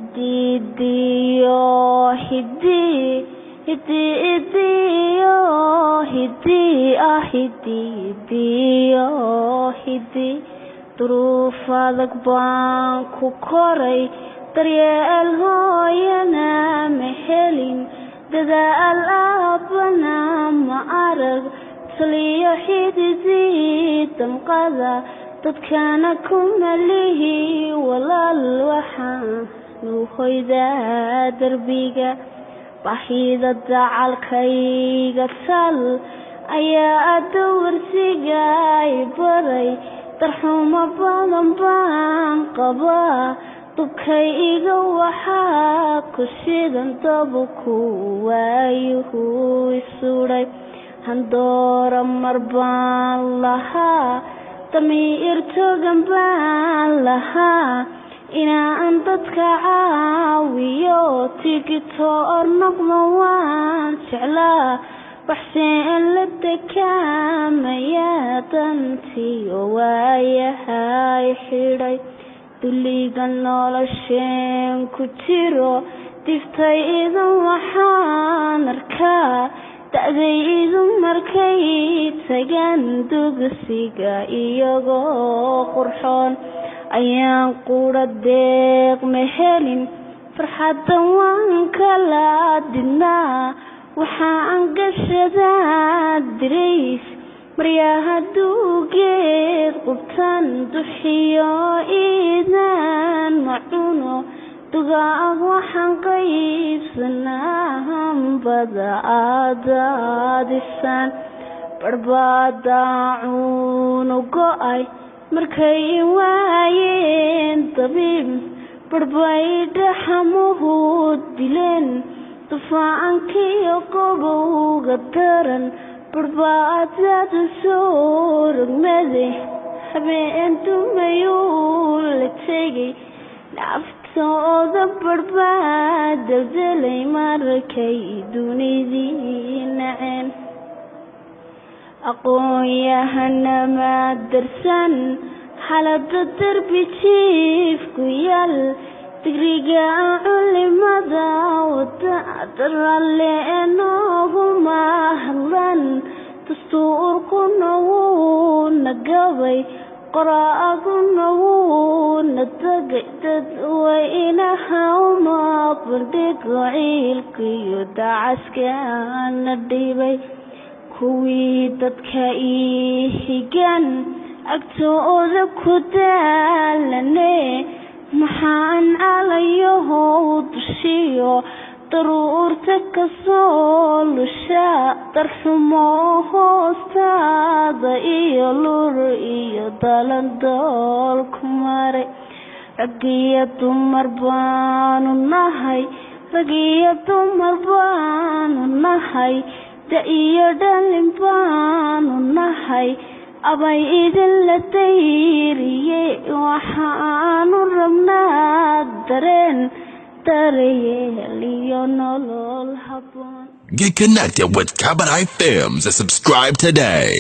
hidiyo hidi duruuf adag baan ku koray daryeel hooyana ma helin dadaal aabbana ma arag taliyo xididii damqada dadkana kuma lihi walaal waxaan u hoydaa darbiga baahida dacalkayga tal ayaa dawarsiga ay baray darxumo badan baan qabaa dubkayga waxaa ku shidan dabku waayuhu isuray handoora mar baan lahaa damiir togan baan lahaa inaan dadka caawiyo tigitoor noqdo waan jeclaa baxseen la dekaamaya dantiyo waayahay xidhay duliga nolosheen ku jiro diftay idin waxaan arkaa da'daydu markay tagaan dugsiga iyagoo qurxoon ayaan qura deeq ma helin farxaddan waan kala didnaa waxaan gashadaa dirays maryaha duugeed qubtan duxiyo iidaan macuno dugaag waxaan qaybsanaa hambada aadaadisaan barbadaacunu go'ay markay waayeen dabiib barbay dhaxamuhu dileen dufaacankiyo qabowga daran barbaadadu soo rogmaday habeen dumayuu la tegay naftooda barbaad daldalay markay dunidii naceen aqoon-yahana darsan xaalada darbi jiifku yaal digriga culimada wadaralle nooguma hadlan dastuurkuna wuu nagabay qoraaguna wuu natagay dadweynaha uma bandhigo ciilkiyo dacaskana dhibay kuwii dadka ii higan agtooda ku daalane maxaan calayahow dushiyo daruurta kasoo lusha darxumo hoostaada iyo lur iyo dalandool ku maray ragiyo dumar baanu nahay da iyo dhalin baanu nahay abay idin la dayriyey waxaanu rabnaa dareen daryeel iyo nolol habboon. Get connected with Cabaret Films and subscribe today.